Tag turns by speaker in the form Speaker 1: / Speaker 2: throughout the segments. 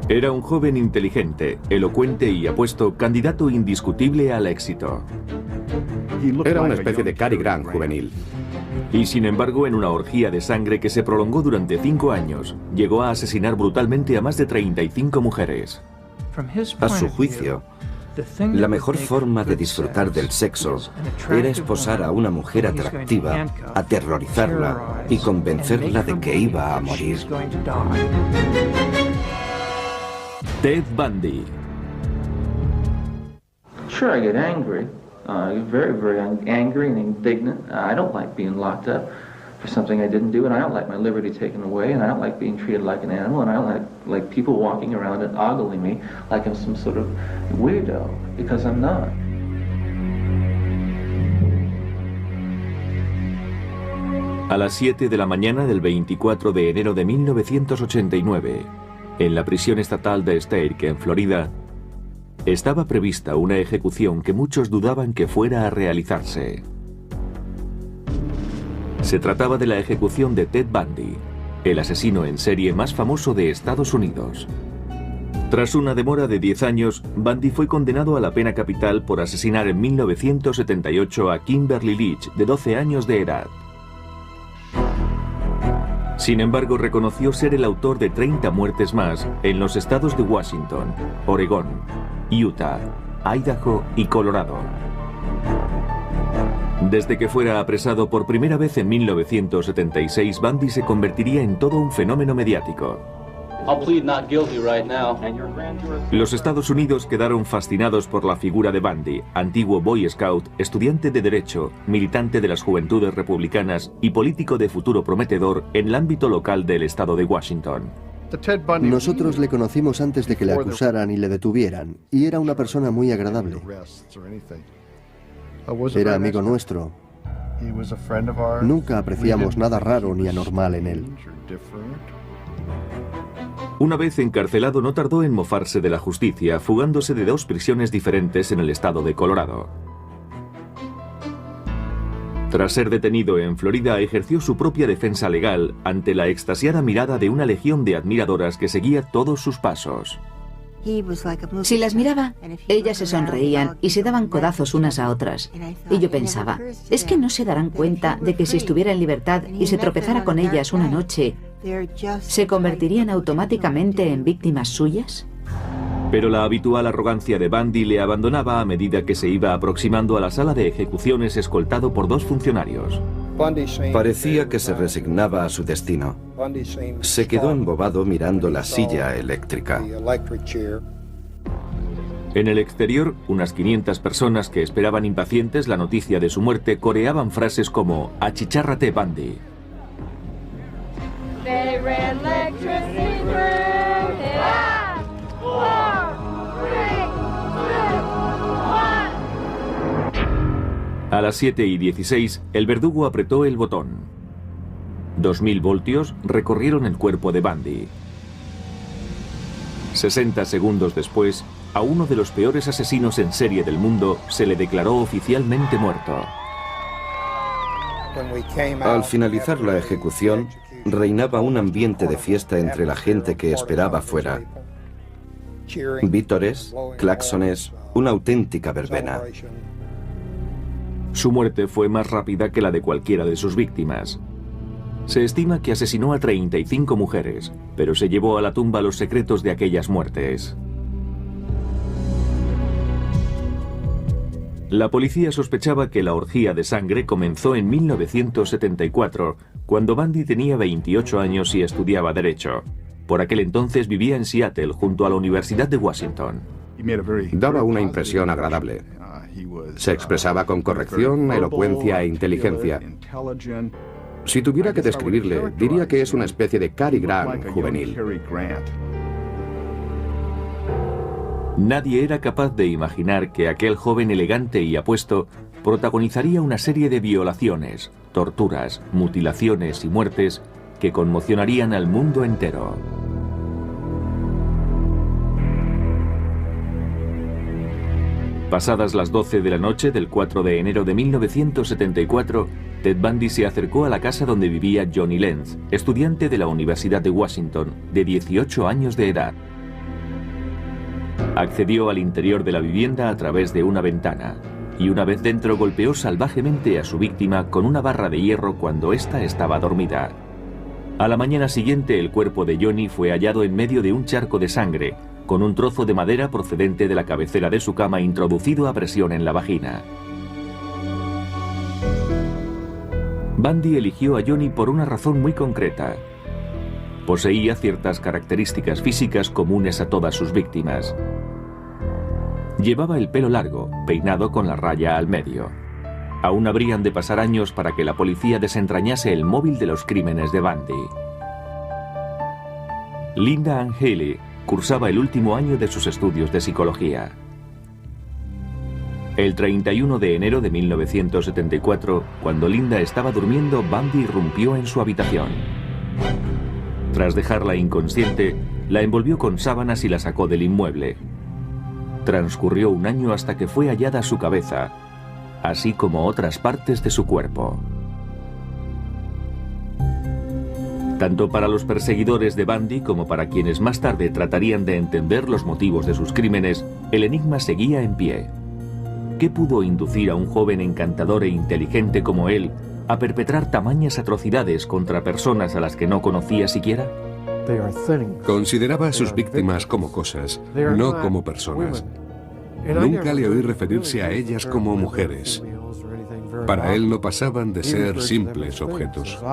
Speaker 1: Era un joven inteligente, elocuente y apuesto candidato indiscutible al éxito.
Speaker 2: Era una especie de Cary Grant juvenil.
Speaker 1: Y sin embargo, en una orgía de sangre que se prolongó durante 5 años, llegó a asesinar brutalmente a más de 35 mujeres.
Speaker 3: A su juicio, la mejor forma de disfrutar del sexo era esposar a una mujer atractiva, aterrorizarla y convencerla de que iba a morir.
Speaker 1: Ted Bundy.
Speaker 4: Sure, I get angry. Very, very angry and indignant. I don't like being locked up for something I didn't do, and I don't like my liberty taken away, and I don't like being treated like an animal, and I don't like people walking around and ogling me like I'm some sort of weirdo, because I'm not.
Speaker 1: A las 7 de la mañana del 24 de enero de 1989, en la prisión estatal de Stake, en Florida, estaba prevista una ejecución que muchos dudaban que fuera a realizarse. Se trataba de la ejecución de Ted Bundy, el asesino en serie más famoso de Estados Unidos. Tras una demora de 10 años, Bundy fue condenado a la pena capital por asesinar en 1978 a Kimberly Leach, de 12 años de edad. Sin embargo, reconoció ser el autor de 30 muertes más en los estados de Washington, Oregón, Utah, Idaho y Colorado. Desde que fuera apresado por primera vez en 1976, Bundy se convertiría en todo un fenómeno mediático. Los Estados Unidos quedaron fascinados por la figura de Bundy, antiguo Boy Scout, estudiante de Derecho, militante de las Juventudes Republicanas y político de futuro prometedor en el ámbito local del estado de Washington.
Speaker 5: Nosotros le conocimos antes de que le acusaran y le detuvieran, y era una persona muy agradable. Era amigo nuestro. Nunca apreciamos nada raro ni anormal en él.
Speaker 1: Una vez encarcelado, no tardó en mofarse de la justicia, fugándose de 2 prisiones diferentes en el estado de Colorado. Tras ser detenido en Florida, ejerció su propia defensa legal ante la extasiada mirada de una legión de admiradoras que seguía todos sus pasos.
Speaker 6: Si las miraba, ellas se sonreían y se daban codazos unas a otras. Y yo pensaba, ¿es que no se darán cuenta de que si estuviera en libertad y se tropezara con ellas una noche, se convertirían automáticamente en víctimas suyas?
Speaker 1: Pero la habitual arrogancia de Bundy le abandonaba a medida que se iba aproximando a la sala de ejecuciones escoltado por 2 funcionarios.
Speaker 3: Parecía que se resignaba a su destino. Se quedó embobado mirando la silla eléctrica.
Speaker 1: En el exterior, unas 500 personas que esperaban impacientes la noticia de su muerte coreaban frases como "Achichárrate, Bundy". A las 7:16, el verdugo apretó el botón. 2000 voltios recorrieron el cuerpo de Bundy. 60 segundos después, a uno de los peores asesinos en serie del mundo se le declaró oficialmente muerto.
Speaker 3: Al finalizar la ejecución, reinaba un ambiente de fiesta entre la gente que esperaba fuera. Vítores, claxones, una auténtica verbena.
Speaker 1: Su muerte fue más rápida que la de cualquiera de sus víctimas. Se estima que asesinó a 35 mujeres, pero se llevó a la tumba los secretos de aquellas muertes. La policía sospechaba que la orgía de sangre comenzó en 1974, cuando Bundy tenía 28 años y estudiaba Derecho. Por aquel entonces vivía en Seattle, junto a la Universidad de Washington.
Speaker 2: Daba una impresión agradable. Se expresaba con corrección, elocuencia e inteligencia. Si tuviera que describirle, diría que es una especie de Cary Grant juvenil.
Speaker 1: Nadie era capaz de imaginar que aquel joven elegante y apuesto protagonizaría una serie de violaciones, torturas, mutilaciones y muertes que conmocionarían al mundo entero. Pasadas las 12 de la noche del 4 de enero de 1974, Ted Bundy se acercó a la casa donde vivía Johnny Lenz, estudiante de la Universidad de Washington, de 18 años de edad. Accedió al interior de la vivienda a través de una ventana y una vez dentro golpeó salvajemente a su víctima con una barra de hierro cuando ésta estaba dormida. A la mañana siguiente el cuerpo de Johnny fue hallado en medio de un charco de sangre, con un trozo de madera procedente de la cabecera de su cama introducido a presión en la vagina. Bundy eligió a Johnny por una razón muy concreta. Poseía ciertas características físicas comunes a todas sus víctimas. Llevaba el pelo largo, peinado con la raya al medio. Aún habrían de pasar años para que la policía desentrañase el móvil de los crímenes de Bundy. Linda Ann Haley cursaba el último año de sus estudios de psicología. El 31 de enero de 1974, cuando Linda estaba durmiendo, Bundy irrumpió en su habitación. Tras dejarla inconsciente, la envolvió con sábanas y la sacó del inmueble. Transcurrió un año hasta que fue hallada su cabeza, así como otras partes de su cuerpo. Tanto para los perseguidores de Bundy como para quienes más tarde tratarían de entender los motivos de sus crímenes, el enigma seguía en pie. ¿Qué pudo inducir a un joven encantador e inteligente como él a perpetrar tamañas atrocidades contra personas a las que no conocía siquiera?
Speaker 7: Consideraba a sus víctimas como cosas, no como personas. Nunca le oí referirse a ellas como mujeres. Para él no pasaban de ser simples objetos.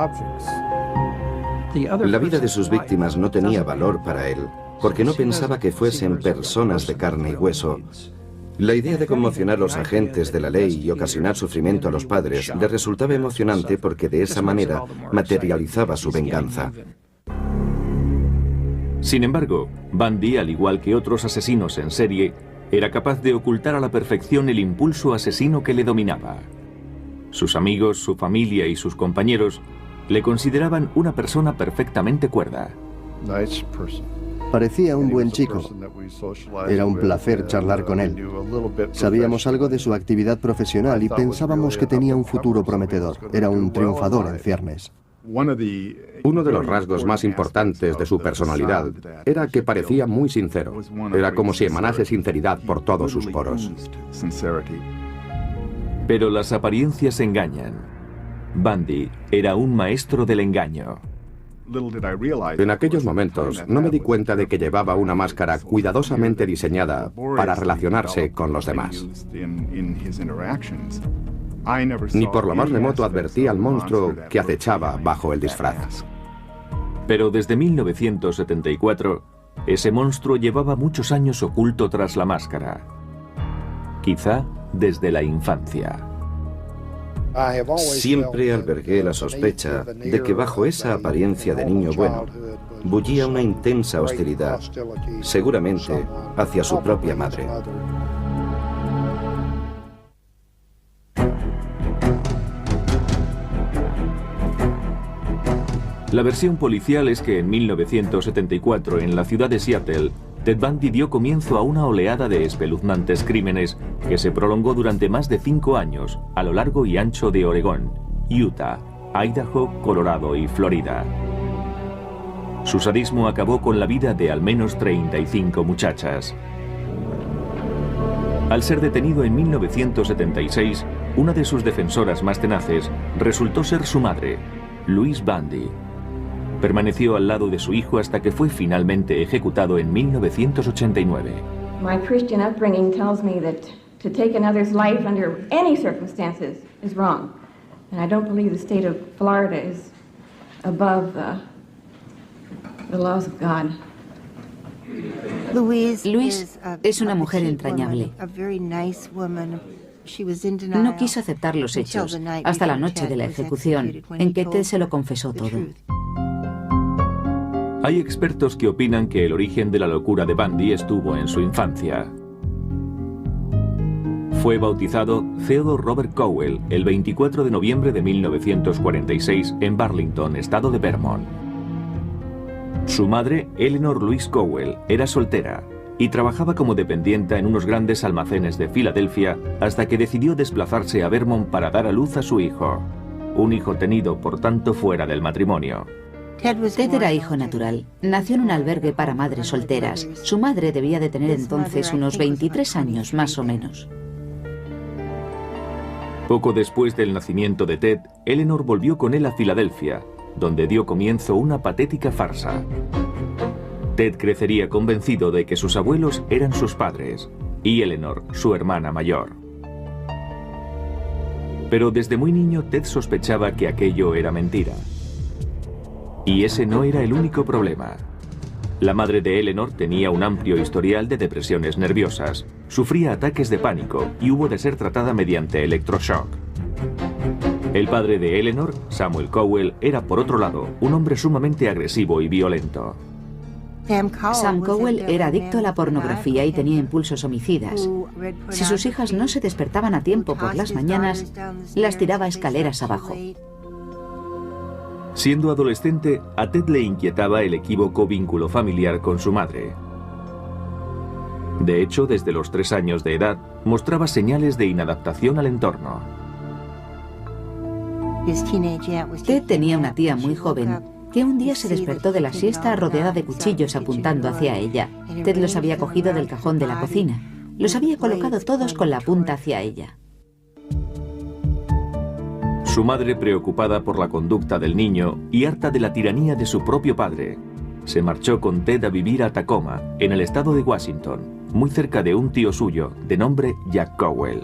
Speaker 3: La vida de sus víctimas no tenía valor para él, porque no pensaba que fuesen personas de carne y hueso. La idea de conmocionar a los agentes de la ley y ocasionar sufrimiento a los padres le resultaba emocionante porque de esa manera materializaba su venganza.
Speaker 1: Sin embargo, Bundy, al igual que otros asesinos en serie, era capaz de ocultar a la perfección el impulso asesino que le dominaba. Sus amigos, su familia y sus compañeros le consideraban una persona perfectamente cuerda.
Speaker 5: Parecía un buen chico. Era un placer charlar con él. Sabíamos algo de su actividad profesional y pensábamos que tenía un futuro prometedor. Era un triunfador en ciernes.
Speaker 2: Uno de los rasgos más importantes de su personalidad era que parecía muy sincero. Era como si emanase sinceridad por todos sus poros.
Speaker 1: Pero las apariencias engañan. Bundy era un maestro del engaño.
Speaker 2: En aquellos momentos no me di cuenta de que llevaba una máscara cuidadosamente diseñada para relacionarse con los demás. Ni por lo más remoto advertí al monstruo que acechaba bajo el disfraz.
Speaker 1: Pero desde 1974, ese monstruo llevaba muchos años oculto tras la máscara. Quizá desde la infancia.
Speaker 3: Siempre albergué la sospecha de que bajo esa apariencia de niño bueno bullía una intensa hostilidad, seguramente hacia su propia madre.
Speaker 1: La versión policial es que en 1974, en la ciudad de Seattle, Ted Bundy dio comienzo a una oleada de espeluznantes crímenes que se prolongó durante más de 5 años a lo largo y ancho de Oregón, Utah, Idaho, Colorado y Florida. Su sadismo acabó con la vida de al menos 35 muchachas. Al ser detenido en 1976, una de sus defensoras más tenaces resultó ser su madre, Louise Bundy. Permaneció al lado de su hijo hasta que fue finalmente ejecutado en 1989.
Speaker 8: My Christian upbringing tells me that to take another's life under any circumstances is wrong. And I don't believe the state of Florida is above the laws of God.
Speaker 6: Louise es una mujer entrañable. No quiso aceptar los hechos hasta la noche de la ejecución, en que Ted se lo confesó todo.
Speaker 1: Hay expertos que opinan que el origen de la locura de Bundy estuvo en su infancia. Fue bautizado Theodore Robert Cowell el 24 de noviembre de 1946 en Burlington, estado de Vermont. Su madre, Eleanor Louise Cowell, era soltera y trabajaba como dependienta en unos grandes almacenes de Filadelfia hasta que decidió desplazarse a Vermont para dar a luz a su hijo, un hijo tenido por tanto fuera del matrimonio.
Speaker 6: Ted era hijo natural. Nació en un albergue para madres solteras. Su madre debía de tener entonces unos 23 años, más o menos.
Speaker 1: Poco después del nacimiento de Ted, Eleanor volvió con él a Filadelfia, donde dio comienzo una patética farsa. Ted crecería convencido de que sus abuelos eran sus padres y Eleanor su hermana mayor. Pero desde muy niño Ted sospechaba que aquello era mentira. Y ese no era el único problema. La madre de Eleanor tenía un amplio historial de depresiones nerviosas, sufría ataques de pánico y hubo de ser tratada mediante electroshock. El padre de Eleanor, Samuel Cowell, era por otro lado un hombre sumamente agresivo y violento.
Speaker 6: Sam Cowell era adicto a la pornografía y tenía impulsos homicidas. Si sus hijas no se despertaban a tiempo por las mañanas, las tiraba escaleras abajo.
Speaker 1: Siendo adolescente, a Ted le inquietaba el equívoco vínculo familiar con su madre. De hecho, desde los 3 años de edad, mostraba señales de inadaptación al entorno.
Speaker 6: Ted tenía una tía muy joven que un día se despertó de la siesta rodeada de cuchillos apuntando hacia ella. Ted los había cogido del cajón de la cocina. Los había colocado todos con la punta hacia ella.
Speaker 1: Su madre, preocupada por la conducta del niño y harta de la tiranía de su propio padre, se marchó con Ted a vivir a Tacoma, en el estado de Washington, muy cerca de un tío suyo, de nombre Jack Cowell.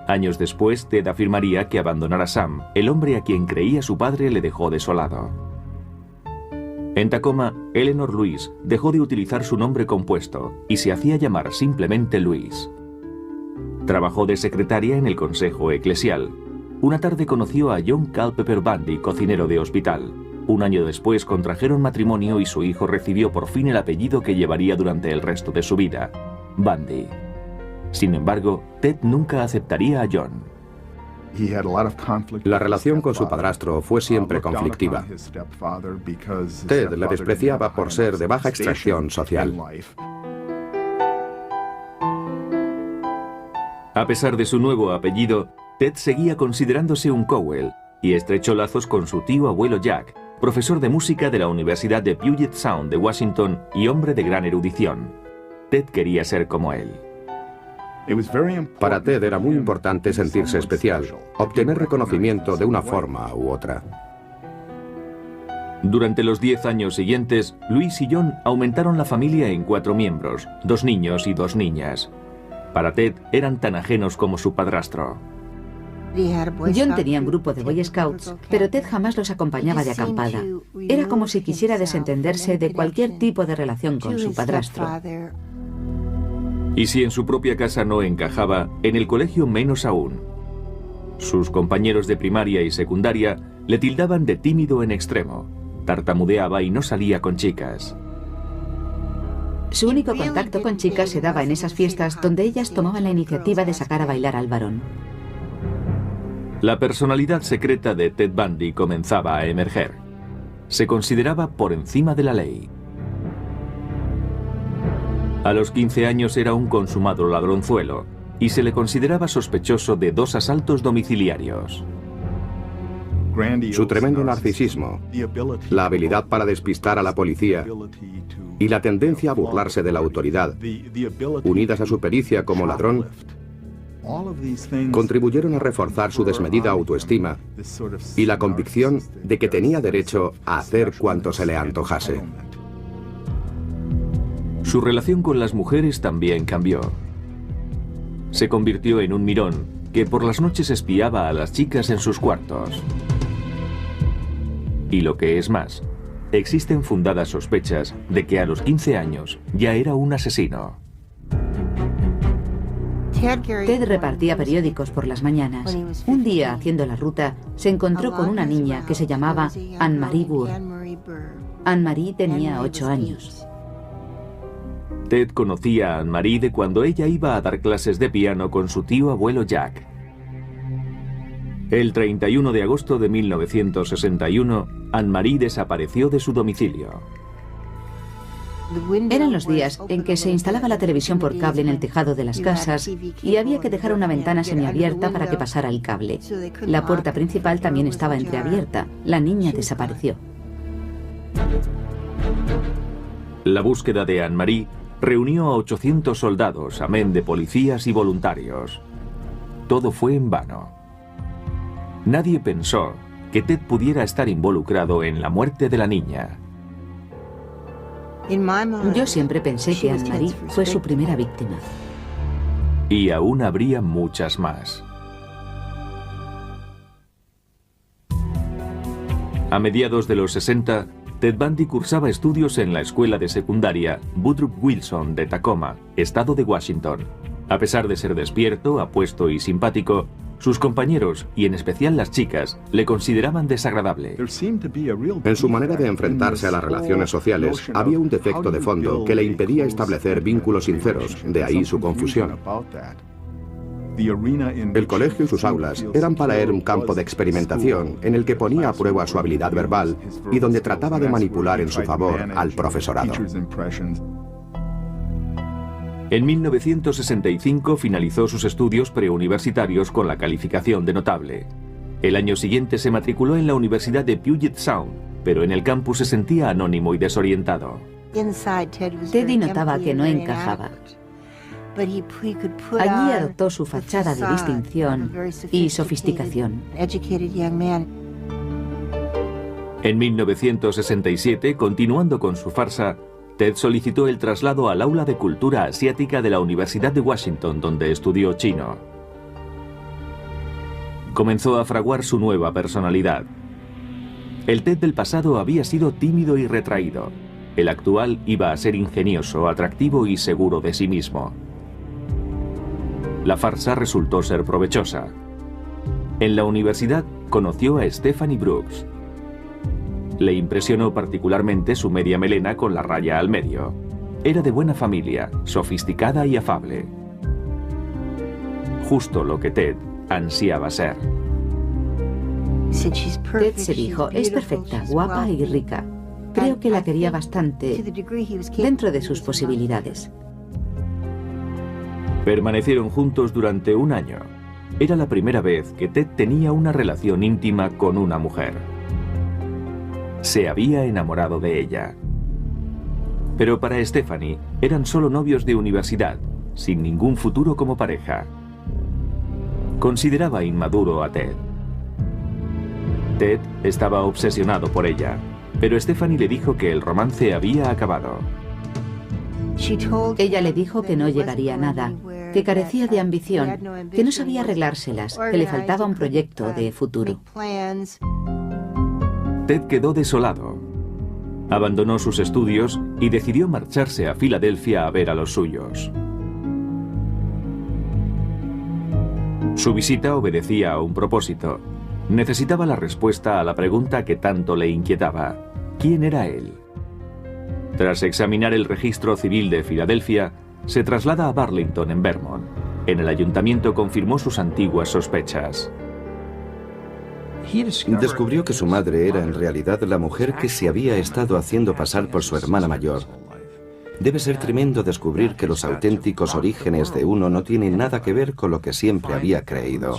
Speaker 1: Años después, Ted afirmaría que abandonar a Sam, el hombre a quien creía su padre, le dejó desolado. En Tacoma, Eleanor Louise dejó de utilizar su nombre compuesto y se hacía llamar simplemente Louise. Trabajó de secretaria en el consejo eclesial. Una tarde conoció a John Culpeper Bundy, cocinero de hospital. Un año después contrajeron matrimonio y su hijo recibió por fin el apellido que llevaría durante el resto de su vida, Bundy. Sin embargo, Ted nunca aceptaría a John.
Speaker 2: La relación con su padrastro fue siempre conflictiva. Ted le despreciaba por ser de baja extracción social.
Speaker 1: A pesar de su nuevo apellido, Ted seguía considerándose un Cowell y estrechó lazos con su tío abuelo Jack, profesor de música de la Universidad de Puget Sound de Washington y hombre de gran erudición. Ted quería ser como él.
Speaker 2: Para Ted era muy importante sentirse especial, obtener reconocimiento de una forma u otra.
Speaker 1: Durante los 10 años siguientes, Louise y John aumentaron la familia en 4 miembros, 2 niños y 2 niñas. Para Ted eran tan ajenos como su padrastro.
Speaker 6: John tenía un grupo de Boy Scouts, pero Ted jamás los acompañaba de acampada. Era como si quisiera desentenderse de cualquier tipo de relación con su padrastro.
Speaker 1: Y si en su propia casa no encajaba, en el colegio menos aún. Sus compañeros de primaria y secundaria le tildaban de tímido en extremo. Tartamudeaba y no salía con chicas.
Speaker 6: Su único contacto con chicas se daba en esas fiestas donde ellas tomaban la iniciativa de sacar a bailar al varón.
Speaker 1: La personalidad secreta de Ted Bundy comenzaba a emerger. Se consideraba por encima de la ley. A los 15 años era un consumado ladronzuelo y se le consideraba sospechoso de 2 asaltos domiciliarios.
Speaker 2: Su tremendo narcisismo, la habilidad para despistar a la policía y la tendencia a burlarse de la autoridad, unidas a su pericia como ladrón, contribuyeron a reforzar su desmedida autoestima y la convicción de que tenía derecho a hacer cuanto se le antojase.
Speaker 1: Su relación con las mujeres también cambió. Se convirtió en un mirón que por las noches espiaba a las chicas en sus cuartos. Y lo que es más, existen fundadas sospechas de que a los 15 años ya era un asesino.
Speaker 6: Ted repartía periódicos por las mañanas. Un día, haciendo la ruta, se encontró con una niña que se llamaba Anne-Marie Burr. Anne-Marie tenía 8 años.
Speaker 1: Ted conocía a Anne-Marie de cuando ella iba a dar clases de piano con su tío abuelo Jack. El 31 de agosto de 1961, Anne-Marie desapareció de su domicilio.
Speaker 6: Eran los días en que se instalaba la televisión por cable en el tejado de las casas y había que dejar una ventana semiabierta para que pasara el cable. La puerta principal también estaba entreabierta. La niña desapareció.
Speaker 1: La búsqueda de Anne-Marie reunió a 800 soldados, amén de policías y voluntarios. Todo fue en vano. Nadie pensó que Ted pudiera estar involucrado en la muerte de la niña.
Speaker 6: Yo siempre pensé que Anne-Marie fue su primera víctima.
Speaker 1: Y aún habría muchas más. A mediados de los 60, Ted Bundy cursaba estudios en la escuela de secundaria Woodrow Wilson de Tacoma, estado de Washington. A pesar de ser despierto, apuesto y simpático, sus compañeros, y en especial las chicas, le consideraban desagradable.
Speaker 2: En su manera de enfrentarse a las relaciones sociales, había un defecto de fondo que le impedía establecer vínculos sinceros, de ahí su confusión. El colegio y sus aulas eran para él un campo de experimentación en el que ponía a prueba su habilidad verbal y donde trataba de manipular en su favor al profesorado.
Speaker 1: En 1965 finalizó sus estudios preuniversitarios con la calificación de notable. El año siguiente se matriculó en la Universidad de Puget Sound, pero en el campus se sentía anónimo y desorientado.
Speaker 6: Teddy notaba que no encajaba. Allí adoptó su fachada de distinción y sofisticación.
Speaker 1: En 1967, continuando con su farsa, Ted solicitó el traslado al aula de cultura asiática de la Universidad de Washington, donde estudió chino. Comenzó a fraguar su nueva personalidad. El Ted del pasado había sido tímido y retraído. El actual iba a ser ingenioso, atractivo y seguro de sí mismo. La farsa resultó ser provechosa. En la universidad conoció a Stephanie Brooks. Le impresionó particularmente su media melena con la raya al medio. Era de buena familia, sofisticada y afable. Justo lo que Ted ansiaba ser.
Speaker 6: Ted se dijo, es perfecta, guapa y rica. Creo que la quería bastante, dentro de sus posibilidades.
Speaker 1: Permanecieron juntos durante un año. Era la primera vez que Ted tenía una relación íntima con una mujer. Se había enamorado de ella. Pero para Stephanie eran solo novios de universidad, sin ningún futuro como pareja. Consideraba inmaduro a Ted. Ted estaba obsesionado por ella, pero Stephanie le dijo que el romance había acabado.
Speaker 6: Ella le dijo que no llegaría a nada, que carecía de ambición, que no sabía arreglárselas, que le faltaba un proyecto de futuro.
Speaker 1: Ted quedó desolado. Abandonó sus estudios y decidió marcharse a Filadelfia a ver a los suyos. Su visita obedecía a un propósito. Necesitaba la respuesta a la pregunta que tanto le inquietaba. ¿Quién era él? Tras examinar el registro civil de Filadelfia, se traslada a Burlington, en Vermont. En el ayuntamiento confirmó sus antiguas sospechas.
Speaker 3: Descubrió que su madre era en realidad la mujer que se había estado haciendo pasar por su hermana mayor. Debe ser tremendo descubrir que los auténticos orígenes de uno no tienen nada que ver con lo que siempre había creído.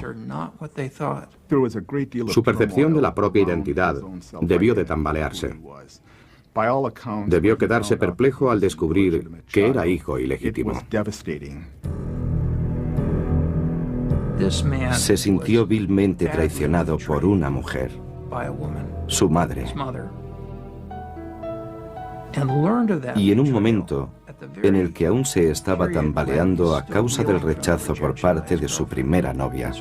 Speaker 2: Su percepción de la propia identidad debió de tambalearse. Debió quedarse perplejo al descubrir que era hijo ilegítimo.
Speaker 3: Se sintió vilmente traicionado por una mujer, su madre. Y en un momento en el que aún se estaba tambaleando a causa del rechazo por parte de su primera novia.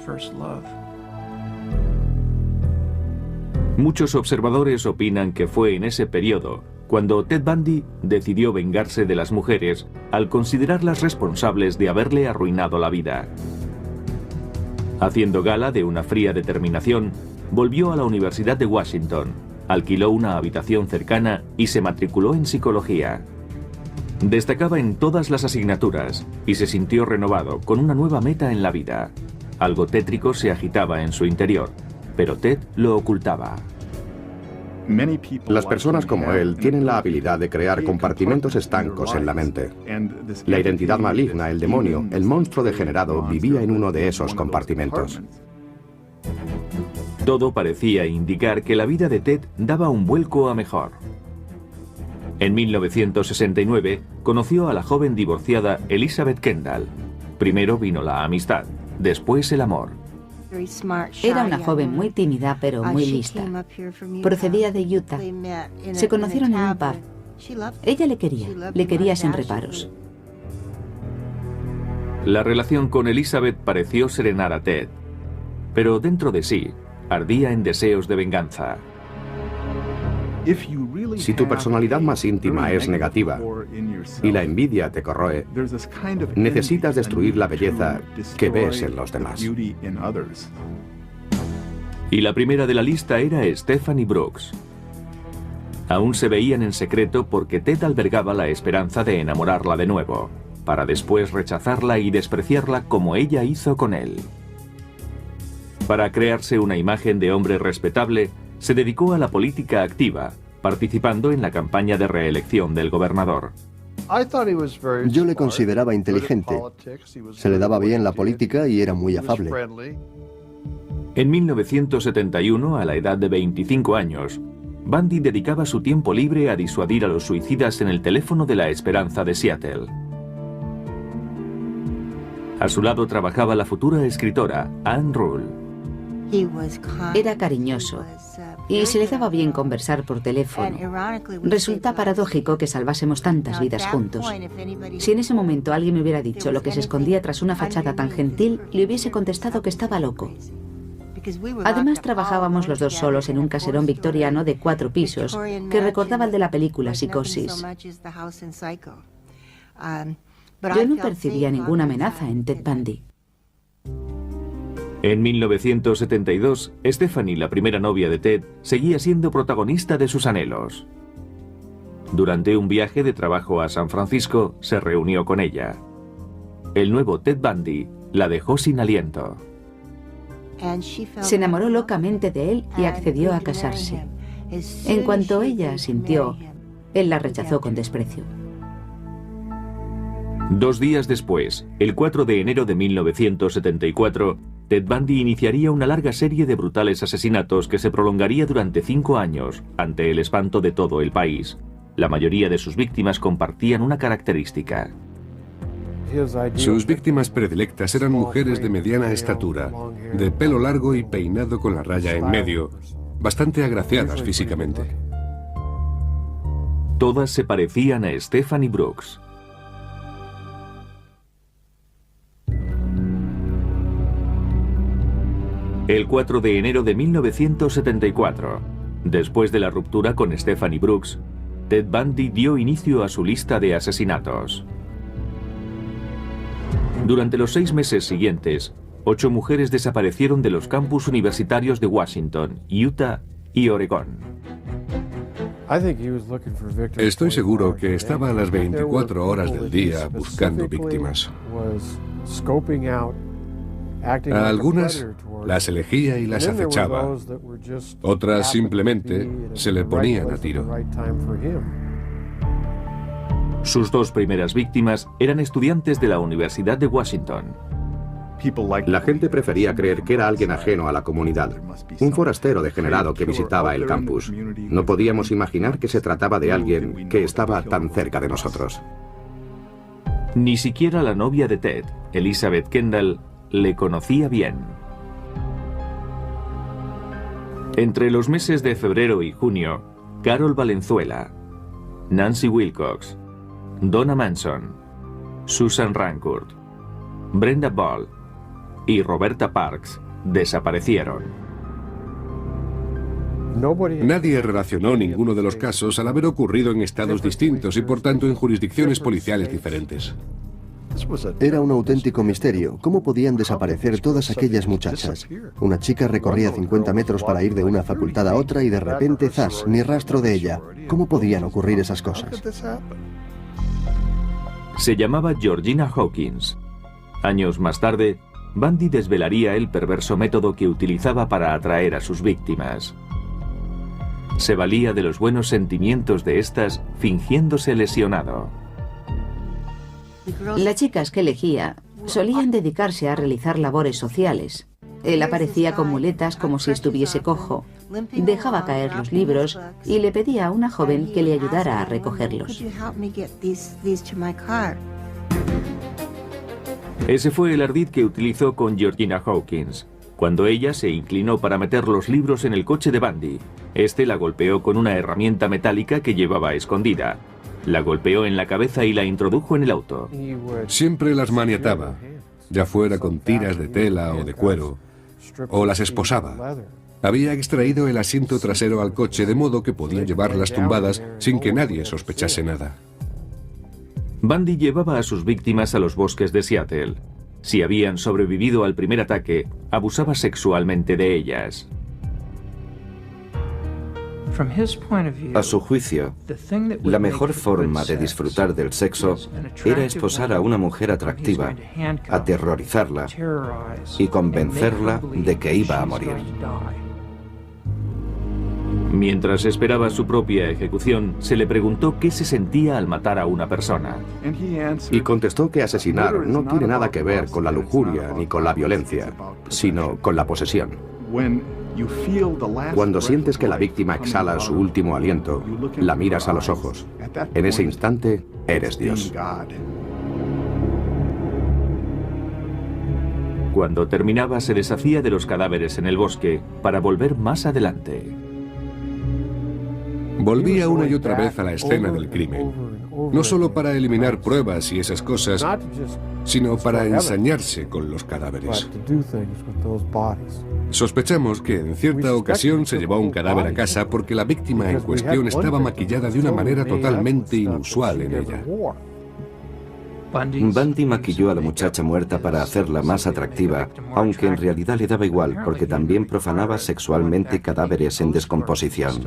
Speaker 1: Muchos observadores opinan que fue en ese periodo cuando Ted Bundy decidió vengarse de las mujeres al considerarlas responsables de haberle arruinado la vida. Haciendo gala de una fría determinación, volvió a la Universidad de Washington, alquiló una habitación cercana y se matriculó en psicología. Destacaba en todas las asignaturas y se sintió renovado con una nueva meta en la vida. Algo tétrico se agitaba en su interior, pero Ted lo ocultaba.
Speaker 2: Las personas como él tienen la habilidad de crear compartimentos estancos en la mente. La identidad maligna, el demonio, el monstruo degenerado vivía en uno de esos compartimentos.
Speaker 1: Todo parecía indicar que la vida de Ted daba un vuelco a mejor. En 1969 conoció a la joven divorciada Elizabeth Kendall. Primero vino la amistad, después el amor.
Speaker 6: Era una joven muy tímida pero muy lista. Procedía de Utah. Se conocieron en un pub. Ella le quería sin reparos.
Speaker 1: La relación con Elizabeth pareció serenar a Ted, pero dentro de sí ardía en deseos de venganza.
Speaker 2: Si tu personalidad más íntima es negativa y la envidia te corroe, necesitas destruir la belleza que ves en los demás.
Speaker 1: Y la primera de la lista era Stephanie Brooks. Aún se veían en secreto porque Ted albergaba la esperanza de enamorarla de nuevo, para después rechazarla y despreciarla como ella hizo con él. Para crearse una imagen de hombre respetable, se dedicó a la política activa, participando en la campaña de reelección del gobernador.
Speaker 5: Yo le consideraba inteligente. Se le daba bien la política y era muy afable.
Speaker 1: En 1971, a la edad de 25 años, Bundy dedicaba su tiempo libre a disuadir a los suicidas en el teléfono de la Esperanza de Seattle. A su lado trabajaba la futura escritora Anne Rule.
Speaker 6: Era cariñoso y se le daba bien conversar por teléfono. Resulta paradójico que salvásemos tantas vidas juntos. Si en ese momento alguien me hubiera dicho lo que se escondía tras una fachada tan gentil, le hubiese contestado que estaba loco. Además, trabajábamos los dos solos en un caserón victoriano de 4 pisos que recordaba el de la película Psicosis. Yo no percibía ninguna amenaza en Ted Bundy.
Speaker 1: En 1972, Stephanie, la primera novia de Ted, seguía siendo protagonista de sus anhelos. Durante un viaje de trabajo a San Francisco, se reunió con ella. El nuevo Ted Bundy la dejó sin aliento.
Speaker 6: Se enamoró locamente de él y accedió a casarse. En cuanto ella asintió, él la rechazó con desprecio.
Speaker 1: 2 días después, el 4 de enero de 1974, Ted Bundy iniciaría una larga serie de brutales asesinatos que se prolongaría durante 5 años, ante el espanto de todo el país. La mayoría de sus víctimas compartían una característica.
Speaker 7: Sus víctimas predilectas eran mujeres de mediana estatura, de pelo largo y peinado con la raya en medio, bastante agraciadas físicamente.
Speaker 1: Todas se parecían a Stephanie Brooks. El 4 de enero de 1974, después de la ruptura con Stephanie Brooks, Ted Bundy dio inicio a su lista de asesinatos. Durante los 6 meses siguientes, 8 mujeres desaparecieron de los campus universitarios de Washington, Utah y Oregón.
Speaker 7: Estoy seguro que estaba a las 24 horas del día buscando víctimas. A algunas las elegía y las acechaba. Otras simplemente se le ponían a tiro.
Speaker 1: Sus 2 primeras víctimas eran estudiantes de la Universidad de Washington.
Speaker 2: La gente prefería creer que era alguien ajeno a la comunidad, un forastero degenerado que visitaba el campus. No podíamos imaginar que se trataba de alguien que estaba tan cerca de nosotros.
Speaker 1: Ni siquiera la novia de Ted, Elizabeth Kendall, le conocía bien. Entre los meses de febrero y junio, Carol Valenzuela, Nancy Wilcox, Donna Manson, Susan Rancourt, Brenda Ball y Roberta Parks desaparecieron.
Speaker 7: Nadie relacionó ninguno de los casos al haber ocurrido en estados distintos y por tanto en jurisdicciones policiales diferentes.
Speaker 5: Era un auténtico misterio. ¿Cómo podían desaparecer todas aquellas muchachas? Una chica recorría 50 metros para ir de una facultad a otra y de repente, ¡zas!, ni rastro de ella. ¿Cómo podían ocurrir esas cosas?
Speaker 1: Se llamaba Georgina Hawkins. Años más tarde, Bundy desvelaría el perverso método que utilizaba para atraer a sus víctimas. Se valía de los buenos sentimientos de estas fingiéndose lesionado.
Speaker 6: Las chicas que elegía solían dedicarse a realizar labores sociales. Él aparecía con muletas como si estuviese cojo. Dejaba caer los libros y le pedía a una joven que le ayudara a recogerlos.
Speaker 1: Ese fue el ardid que utilizó con Georgina Hawkins. Cuando ella se inclinó para meter los libros en el coche de Bundy, este la golpeó con una herramienta metálica que llevaba escondida. La golpeó en la cabeza y la introdujo en el auto.
Speaker 7: Siempre las maniataba, ya fuera con tiras de tela o de cuero, o las esposaba. Había extraído el asiento trasero al coche de modo que podía llevarlas tumbadas sin que nadie sospechase nada.
Speaker 1: Bundy llevaba a sus víctimas a los bosques de Seattle. Si habían sobrevivido al primer ataque, abusaba sexualmente de ellas.
Speaker 3: A su juicio, la mejor forma de disfrutar del sexo era esposar a una mujer atractiva, aterrorizarla y convencerla de que iba a morir.
Speaker 1: Mientras esperaba su propia ejecución, se le preguntó qué se sentía al matar a una persona.
Speaker 2: Y contestó que asesinar no tiene nada que ver con la lujuria ni con la violencia, sino con la posesión. Cuando sientes que la víctima exhala su último aliento, la miras a los ojos. En ese instante, eres Dios.
Speaker 1: Cuando terminaba, se deshacía de los cadáveres en el bosque para volver más adelante.
Speaker 7: Volvía una y otra vez a la escena del crimen, no solo para eliminar pruebas y esas cosas, sino para ensañarse con los cadáveres. Sospechamos que en cierta ocasión se llevó un cadáver a casa porque la víctima en cuestión estaba maquillada de una manera totalmente inusual en ella.
Speaker 3: Bundy maquilló a la muchacha muerta para hacerla más atractiva, aunque en realidad le daba igual porque también profanaba sexualmente cadáveres en descomposición.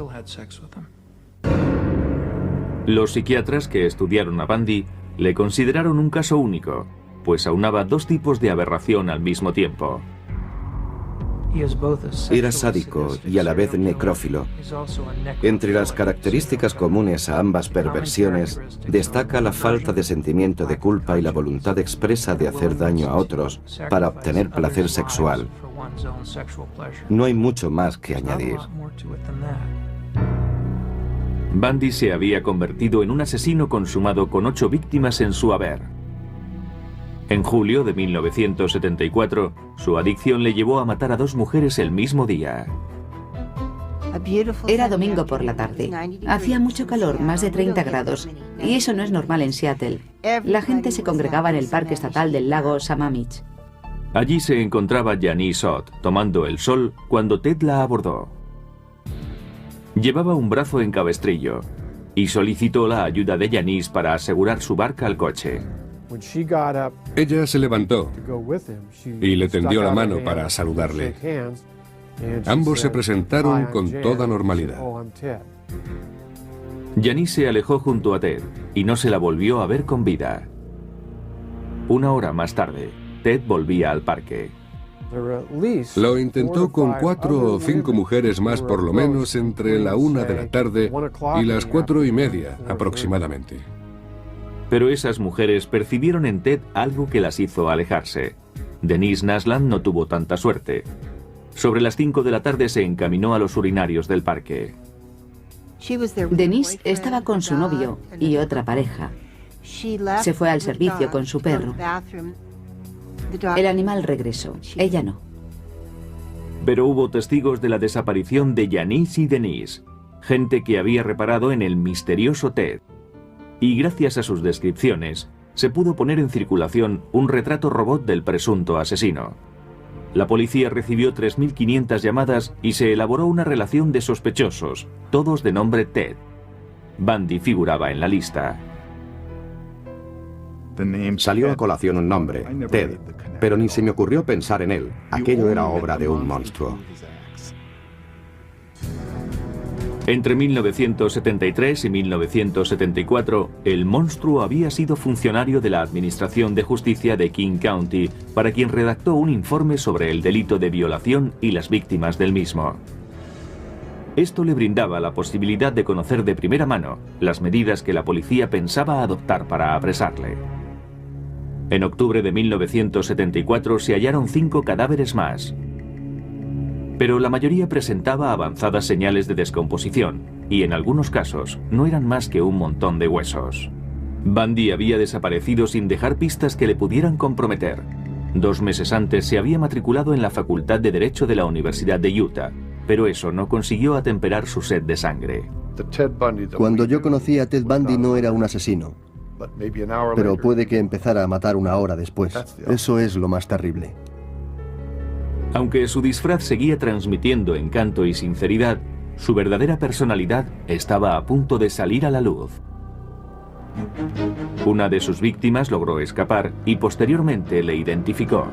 Speaker 1: Los psiquiatras que estudiaron a Bundy le consideraron un caso único, pues aunaba dos tipos de aberración al mismo tiempo.
Speaker 3: Era sádico y a la vez necrófilo. Entre las características comunes a ambas perversiones destaca la falta de sentimiento de culpa y la voluntad expresa de hacer daño a otros para obtener placer sexual. No hay mucho más que añadir.
Speaker 1: Bundy se había convertido en un asesino consumado con 8 víctimas en su haber. En julio de 1974, su adicción le llevó a matar a 2 mujeres el mismo día.
Speaker 6: Era domingo por la tarde. Hacía mucho calor, más de 30 grados, y eso no es normal en Seattle. La gente se congregaba en el parque estatal del lago Sammamish.
Speaker 1: Allí se encontraba Janice Ott, tomando el sol, cuando Ted la abordó. Llevaba un brazo en cabestrillo y solicitó la ayuda de Janice para asegurar su barca al coche.
Speaker 7: Ella se levantó y le tendió la mano para saludarle. Ambos se presentaron con toda normalidad.
Speaker 1: Janice se alejó junto a Ted y no se la volvió a ver con vida. Una hora más tarde, Ted volvía al parque.
Speaker 7: Lo intentó con 4 o 5 mujeres más por lo menos entre la 1 de la tarde y las 4:30 aproximadamente.
Speaker 1: Pero esas mujeres percibieron en Ted algo que las hizo alejarse. Denise Nasland no tuvo tanta suerte. Sobre las 5 de la tarde se encaminó a los urinarios del parque.
Speaker 6: Denise estaba con su novio y otra pareja. Se fue al servicio con su perro. El animal regresó, ella no.
Speaker 1: Pero hubo testigos de la desaparición de Janice y Denise, gente que había reparado en el misterioso Ted. Y gracias a sus descripciones, se pudo poner en circulación un retrato robot del presunto asesino. La policía recibió 3.500 llamadas y se elaboró una relación de sospechosos, todos de nombre Ted. Bundy figuraba en la lista.
Speaker 2: Salió a colación un nombre, Ted, pero ni se me ocurrió pensar en él. Aquello era obra de un monstruo.
Speaker 1: Entre 1973 y 1974, el monstruo había sido funcionario de la Administración de Justicia de King County, para quien redactó un informe sobre el delito de violación y las víctimas del mismo. Esto le brindaba la posibilidad de conocer de primera mano las medidas que la policía pensaba adoptar para apresarle. En octubre de 1974 se hallaron 5 cadáveres más. pero la mayoría presentaba avanzadas señales de descomposición y en algunos casos no eran más que un montón de huesos. Bundy había desaparecido sin dejar pistas que le pudieran comprometer. 2 meses antes se había matriculado en la Facultad de Derecho de la Universidad de Utah, pero eso no consiguió atemperar su sed de sangre.
Speaker 5: Cuando yo conocí a Ted Bundy no era un asesino, pero puede que empezara a matar una hora después. Eso es lo más terrible.
Speaker 1: Aunque su disfraz seguía transmitiendo encanto y sinceridad, su verdadera personalidad estaba a punto de salir a la luz. Una de sus víctimas logró escapar y posteriormente le identificó.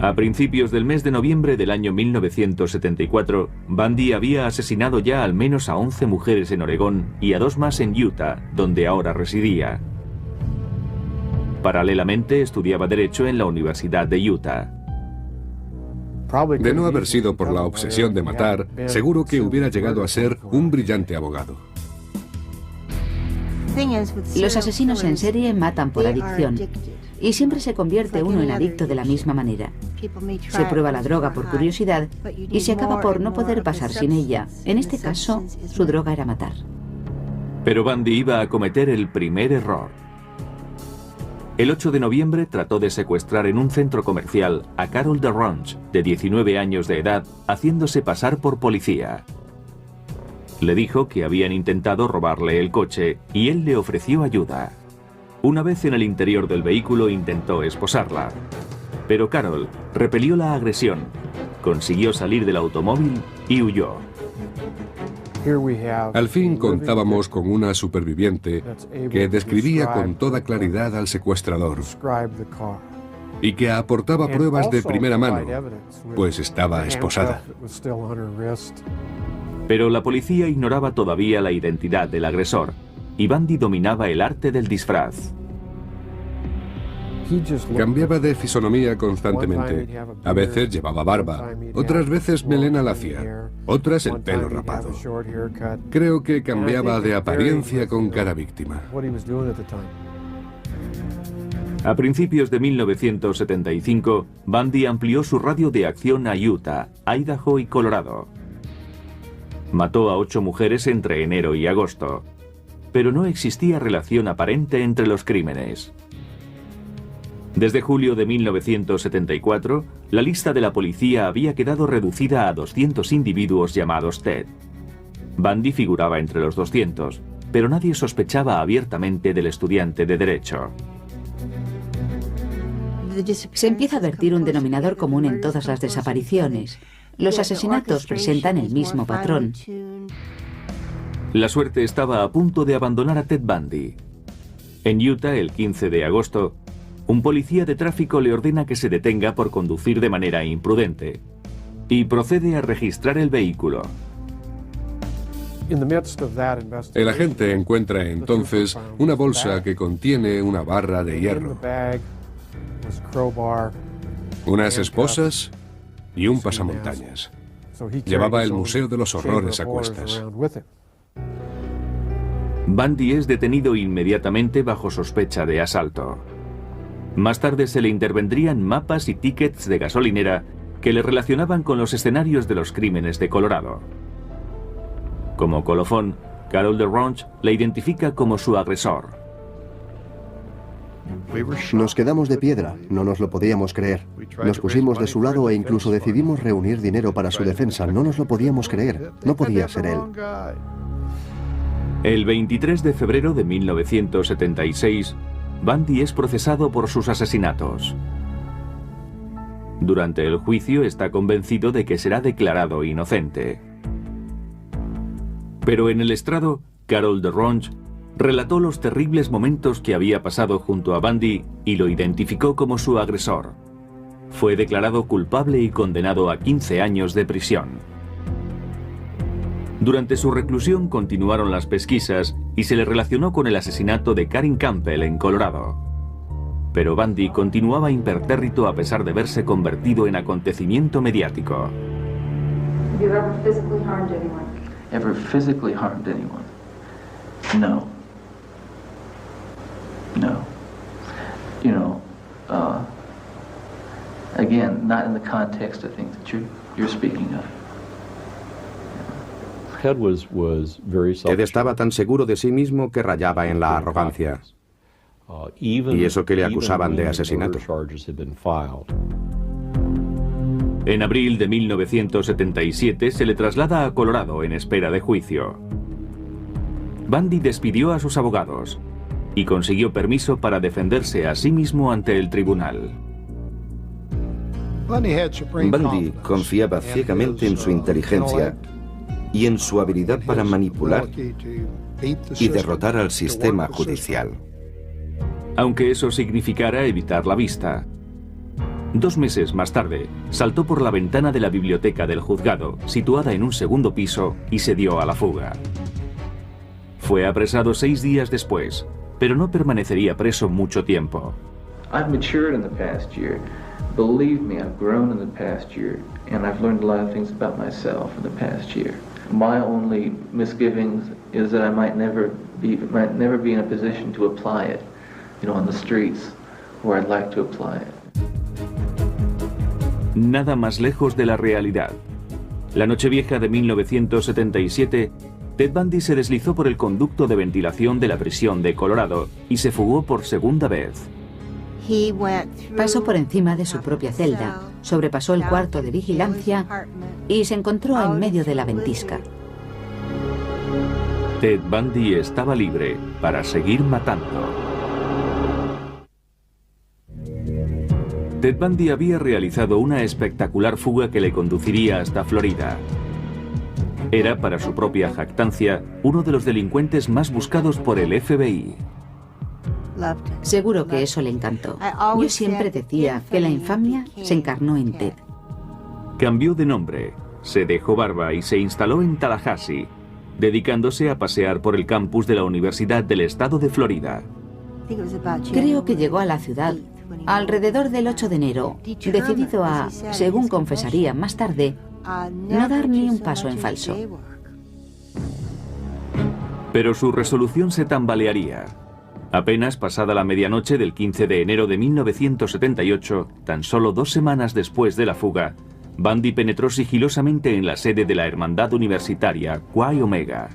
Speaker 1: A principios del mes de noviembre del año 1974, Bundy había asesinado ya al menos a 11 mujeres en Oregón y a 2 más en Utah, donde ahora residía. Paralelamente estudiaba Derecho en la Universidad de Utah.
Speaker 7: De no haber sido por la obsesión de matar, seguro que hubiera llegado a ser un brillante abogado.
Speaker 6: Los asesinos en serie matan por adicción. Y siempre se convierte uno en adicto de la misma manera. Se prueba la droga por curiosidad y se acaba por no poder pasar sin ella. En este caso, su droga era matar.
Speaker 1: Pero Bundy iba a cometer el primer error. El 8 de noviembre trató de secuestrar en un centro comercial a Carol DeRonch, de 19 años de edad, haciéndose pasar por policía. Le dijo que habían intentado robarle el coche y él le ofreció ayuda. Una vez en el interior del vehículo intentó esposarla, pero Carol repelió la agresión, consiguió salir del automóvil y huyó.
Speaker 7: Al fin contábamos con una superviviente que describía con toda claridad al secuestrador y que aportaba pruebas de primera mano, pues estaba esposada.
Speaker 1: Pero la policía ignoraba todavía la identidad del agresor, y Bundy dominaba el arte del disfraz.
Speaker 7: Cambiaba de fisonomía constantemente. A veces llevaba barba, otras veces melena lacia, otras el pelo rapado. Creo que cambiaba de apariencia con cada víctima.
Speaker 1: A principios de 1975, Bundy amplió su radio de acción a Utah, Idaho y Colorado. Mató a 8 mujeres entre enero y agosto, pero no existía relación aparente entre los crímenes. Desde julio de 1974, la lista de la policía había quedado reducida a 200 individuos llamados Ted. Bundy figuraba entre los 200, pero nadie sospechaba abiertamente del estudiante de Derecho.
Speaker 6: Se empieza a vertir un denominador común en todas las desapariciones. Los asesinatos presentan el mismo patrón.
Speaker 1: La suerte estaba a punto de abandonar a Ted Bundy. En Utah, el 15 de agosto, un policía de tráfico le ordena que se detenga por conducir de manera imprudente y procede a registrar el vehículo.
Speaker 7: El agente encuentra entonces una bolsa que contiene una barra de hierro, unas esposas y un pasamontañas. Llevaba el Museo de los Horrores a cuestas.
Speaker 1: Bundy es detenido inmediatamente bajo sospecha de asalto. Más tarde se le intervendrían mapas y tickets de gasolinera que le relacionaban con los escenarios de los crímenes de Colorado. Como colofón, Carol DeRonch le identifica como su agresor.
Speaker 5: Nos quedamos de piedra, no nos lo podíamos creer. Nos pusimos de su lado e incluso decidimos reunir dinero para su defensa. No nos lo podíamos creer, no podía ser él.
Speaker 1: El 23 de febrero de 1976, Bundy es procesado por sus asesinatos. Durante el juicio está convencido de que será declarado inocente. Pero en el estrado, Carol DeRonch relató los terribles momentos que había pasado junto a Bundy y lo identificó como su agresor. Fue declarado culpable y condenado a 15 años de prisión. Durante su reclusión continuaron las pesquisas y se le relacionó con el asesinato de Karen Campbell en Colorado. Pero Bundy continuaba impertérrito a pesar de verse convertido en acontecimiento mediático.
Speaker 4: Ever physically harmed anyone? No. No. Again, not in the context, I think, that you're speaking of.
Speaker 2: Ted estaba tan seguro de sí mismo que rayaba en la arrogancia. Y eso que le acusaban de asesinato.
Speaker 1: En abril de 1977 se le traslada a Colorado en espera de juicio. Bundy despidió a sus abogados y consiguió permiso para defenderse a sí mismo ante el tribunal.
Speaker 3: Bundy confiaba ciegamente en su inteligencia y en su habilidad para manipular y derrotar al sistema judicial.
Speaker 1: Aunque eso significara evitar la vista. 2 meses más tarde, saltó por la ventana de la biblioteca del juzgado, situada en un segundo piso, y se dio a la fuga. Fue apresado 6 días después, pero no permanecería preso mucho tiempo.
Speaker 4: I've matured in the past year. Believe me, I've grown in the past year, and I've learned a lot of things about myself in the past year. My only misgivings is that I might never be in a position to apply it, on the streets where I'd like to apply it.
Speaker 1: Nada más lejos de la realidad. La Nochevieja de 1977, Ted Bundy se deslizó por el conducto de ventilación de la prisión de Colorado y se fugó por segunda vez.
Speaker 6: Pasó por encima de su propia celda, sobrepasó el cuarto de vigilancia y se encontró en medio de la ventisca.
Speaker 1: Ted Bundy estaba libre para seguir matando. Ted Bundy había realizado una espectacular fuga que le conduciría hasta Florida. Era, para su propia jactancia, uno de los delincuentes más buscados por el FBI.
Speaker 6: Seguro que eso le encantó. Yo siempre decía que la infamia se encarnó en Ted.
Speaker 1: Cambió de nombre, se dejó barba y se instaló en Tallahassee, dedicándose a pasear por el campus de la Universidad del Estado de Florida.
Speaker 6: Creo que llegó a la ciudad alrededor del 8 de enero, decidido a, según confesaría más tarde, no dar ni un paso en falso.
Speaker 1: Pero su resolución se tambalearía. Apenas pasada la medianoche del 15 de enero de 1978, tan solo 2 semanas después de la fuga, Bundy penetró sigilosamente en la sede de la Hermandad Universitaria Chi Omega.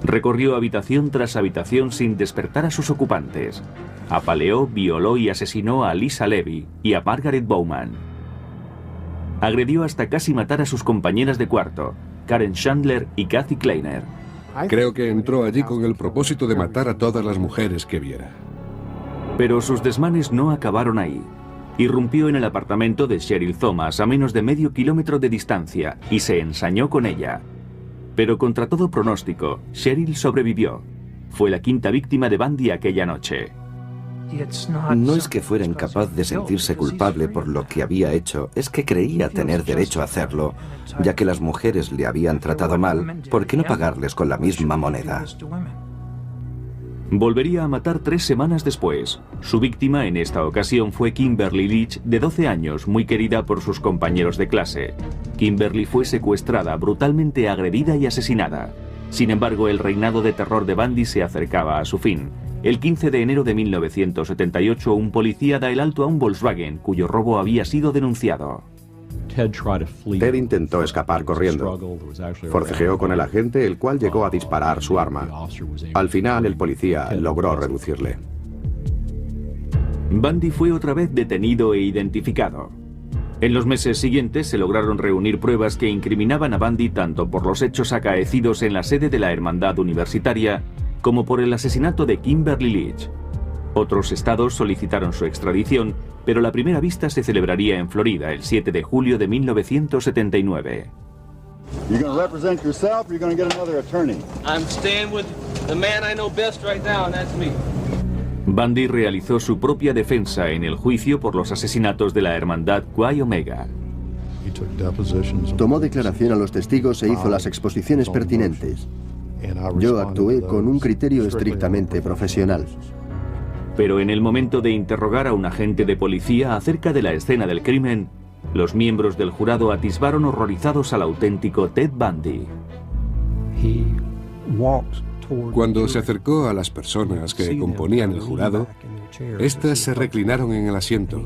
Speaker 1: Recorrió habitación tras habitación sin despertar a sus ocupantes. Apaleó, violó y asesinó a Lisa Levy y a Margaret Bowman. Agredió hasta casi matar a sus compañeras de cuarto, Karen Chandler y Kathy Kleiner.
Speaker 7: Creo que entró allí con el propósito de matar a todas las mujeres que viera.
Speaker 1: Pero sus desmanes no acabaron ahí. Irrumpió en el apartamento de Cheryl Thomas a menos de medio kilómetro de distancia y se ensañó con ella. Pero contra todo pronóstico, Cheryl sobrevivió. Fue la 5ª víctima de Bundy aquella noche.
Speaker 3: No es que fuera incapaz de sentirse culpable por lo que había hecho, es que creía tener derecho a hacerlo, ya que las mujeres le habían tratado mal, ¿por qué no pagarles con la misma moneda?
Speaker 1: Volvería a matar 3 semanas después. Su víctima en esta ocasión fue Kimberly Leach, de 12 años, muy querida por sus compañeros de clase. Kimberly fue secuestrada, brutalmente agredida y asesinada. Sin embargo, el reinado de terror de Bundy se acercaba a su fin. El 15 de enero de 1978, un policía da el alto a un Volkswagen, cuyo robo había sido denunciado.
Speaker 2: Ted intentó escapar corriendo. Forcejeó con el agente, el cual llegó a disparar su arma. Al final, el policía logró reducirle.
Speaker 1: Bundy fue otra vez detenido e identificado. En los meses siguientes se lograron reunir pruebas que incriminaban a Bundy tanto por los hechos acaecidos en la sede de la Hermandad Universitaria como por el asesinato de Kimberly Leach. Otros estados solicitaron su extradición, pero la primera vista se celebraría en Florida el 7 de julio de 1979. Bundy realizó su propia defensa en el juicio por los asesinatos de la Hermandad Chi Omega.
Speaker 5: Tomó declaración a los testigos e hizo las exposiciones pertinentes. Yo actué con un criterio estrictamente profesional.
Speaker 1: Pero en el momento de interrogar a un agente de policía acerca de la escena del crimen, los miembros del jurado atisbaron horrorizados al auténtico Ted Bundy.
Speaker 7: Cuando se acercó a las personas que componían el jurado, Estas se reclinaron en el asiento.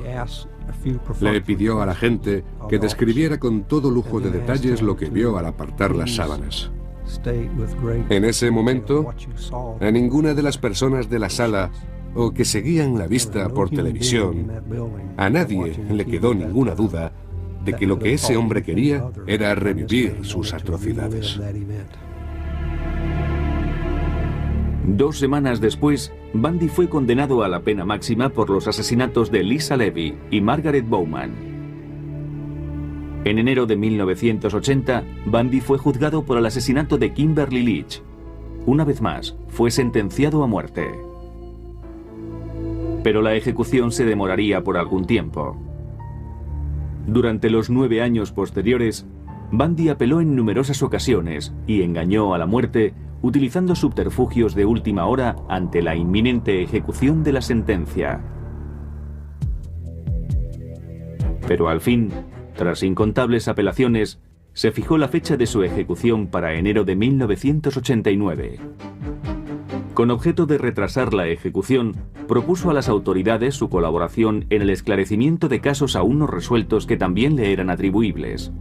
Speaker 7: Le pidió a la gente que describiera con todo lujo de detalles lo que vio al apartar las sábanas. En ese momento, a ninguna de las personas de la sala o que seguían la vista por televisión, a nadie le quedó ninguna duda de que lo que ese hombre quería era revivir sus atrocidades.
Speaker 1: 2 semanas después, Bundy fue condenado a la pena máxima por los asesinatos de Lisa Levy y Margaret Bowman. En enero de 1980, Bundy fue juzgado por el asesinato de Kimberly Leach. Una vez más, fue sentenciado a muerte. Pero la ejecución se demoraría por algún tiempo. Durante los 9 años posteriores, Bundy apeló en numerosas ocasiones y engañó a la muerte utilizando subterfugios de última hora ante la inminente ejecución de la sentencia. Pero al fin, tras incontables apelaciones, se fijó la fecha de su ejecución para enero de 1989. Con objeto de retrasar la ejecución, propuso a las autoridades su colaboración en el esclarecimiento de casos aún no resueltos que también le eran atribuibles.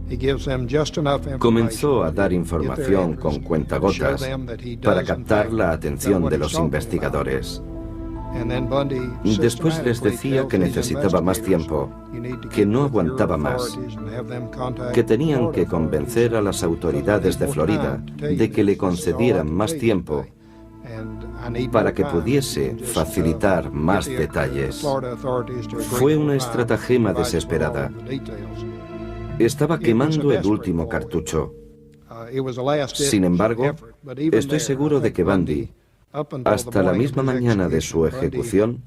Speaker 3: Comenzó a dar información con cuentagotas para captar la atención de los investigadores. Después les decía que necesitaba más tiempo, que no aguantaba más, que tenían que convencer a las autoridades de Florida de que le concedieran más tiempo para que pudiese facilitar más detalles. Fue una estratagema desesperada. Estaba quemando el último cartucho. Sin embargo, estoy seguro de que Bundy, hasta la misma mañana de su ejecución,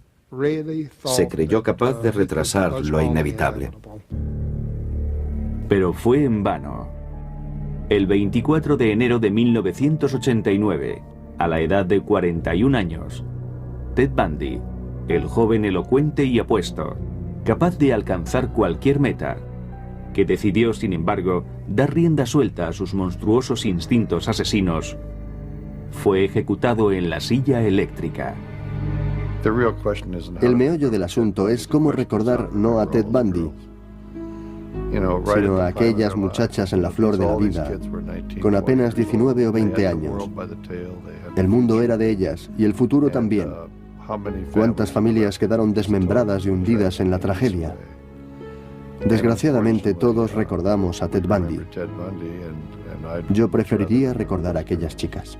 Speaker 3: se creyó capaz de retrasar lo inevitable.
Speaker 1: Pero fue en vano. El 24 de enero de 1989, a la edad de 41 años, Ted Bundy, el joven elocuente y apuesto, capaz de alcanzar cualquier meta, que decidió, sin embargo, dar rienda suelta a sus monstruosos instintos asesinos, fue ejecutado en la silla eléctrica.
Speaker 5: El meollo del asunto es cómo recordar no a Ted Bundy, sino a aquellas muchachas en la flor de la vida, con apenas 19 o 20 años. El mundo era de ellas, y el futuro también. ¿Cuántas familias quedaron desmembradas y hundidas en la tragedia? Desgraciadamente todos recordamos a Ted Bundy. Yo preferiría recordar a aquellas chicas.